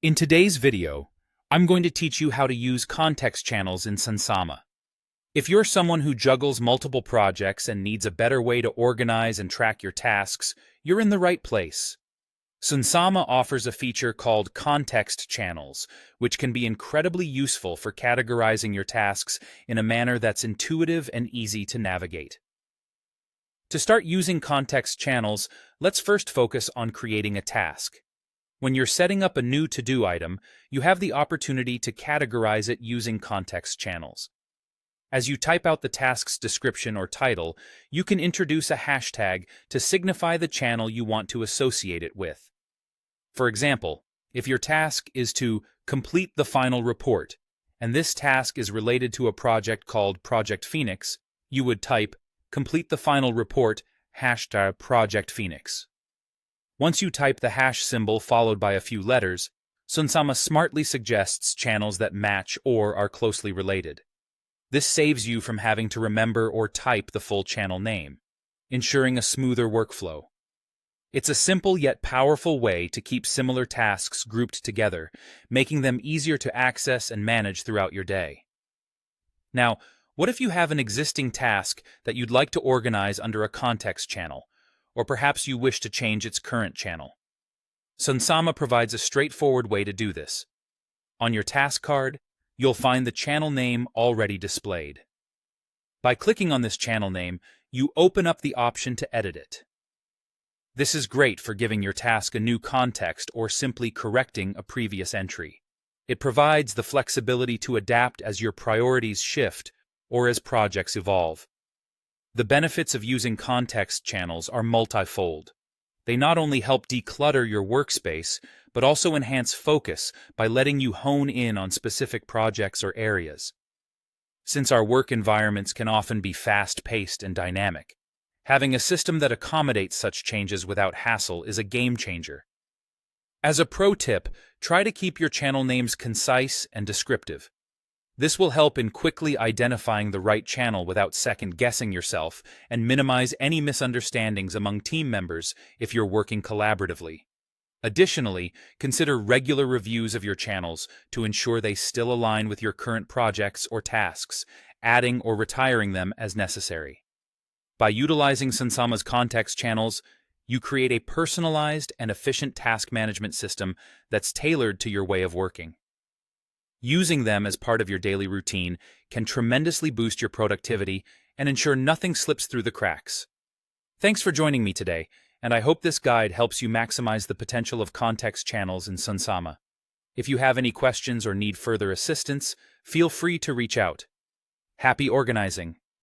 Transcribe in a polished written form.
In today's video, I'm going to teach you how to use context channels in Sunsama. If you're someone who juggles multiple projects and needs a better way to organize and track your tasks, you're in the right place. Sunsama offers a feature called context channels, which can be incredibly useful for categorizing your tasks in a manner that's intuitive and easy to navigate. To start using context channels, let's first focus on creating a task. When you're setting up a new to-do item, you have the opportunity to categorize it using context channels. As you type out the task's description or title, you can introduce a hashtag to signify the channel you want to associate it with. For example, if your task is to complete the final report, and this task is related to a project called Project Phoenix, you would type complete the final report hashtag Project Phoenix. Once you type the hash symbol followed by a few letters, Sunsama smartly suggests channels that match or are closely related. This saves you from having to remember or type the full channel name, ensuring a smoother workflow. It's a simple yet powerful way to keep similar tasks grouped together, making them easier to access and manage throughout your day. Now, what if you have an existing task that you'd like to organize under a context channel? Or perhaps you wish to change its current channel. Sunsama provides a straightforward way to do this. On your task card, you'll find the channel name already displayed. By clicking on this channel name, you open up the option to edit it. This is great for giving your task a new context or simply correcting a previous entry. It provides the flexibility to adapt as your priorities shift or as projects evolve. The benefits of using context channels are multifold. They not only help declutter your workspace, but also enhance focus by letting you hone in on specific projects or areas. Since our work environments can often be fast-paced and dynamic, having a system that accommodates such changes without hassle is a game changer. As a pro tip, try to keep your channel names concise and descriptive. This will help in quickly identifying the right channel without second-guessing yourself and minimize any misunderstandings among team members if you're working collaboratively. Additionally, consider regular reviews of your channels to ensure they still align with your current projects or tasks, adding or retiring them as necessary. By utilizing Sunsama's context channels, you create a personalized and efficient task management system that's tailored to your way of working. Using them as part of your daily routine can tremendously boost your productivity and ensure nothing slips through the cracks. Thanks for joining me today, and I hope this guide helps you maximize the potential of context channels in Sunsama. If you have any questions or need further assistance, feel free to reach out. Happy organizing!